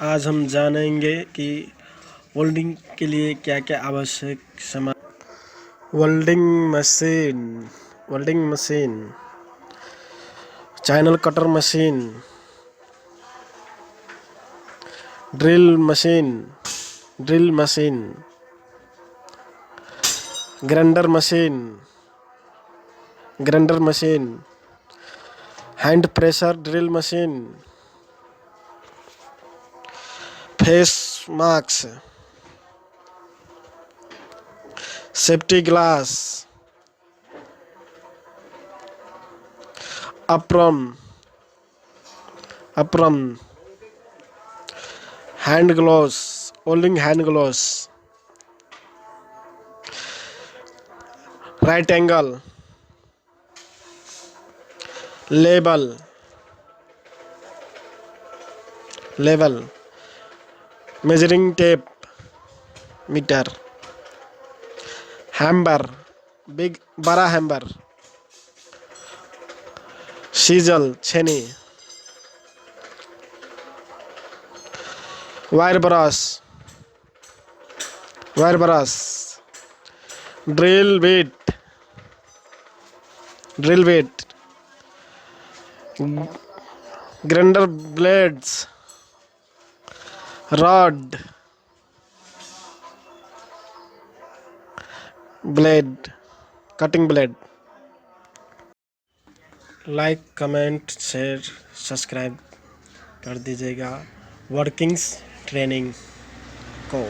आज हम जानेंगे कि वेल्डिंग के लिए क्या क्या आवश्यक सामान। Welding machine, channel cutter machine, drill machine, grinder machine, hand pressure drill machine, face mask, safety glass, apron, hand gloves, welding hand gloves, right angle, level, measuring tape, meter, hammer, बड़ा हैम्बर, chiscl छेनी, wire brush, drill bit, grinder blades, rod, cutting blade. Like, comment, share, subscribe कर दीजिएगा workings training को।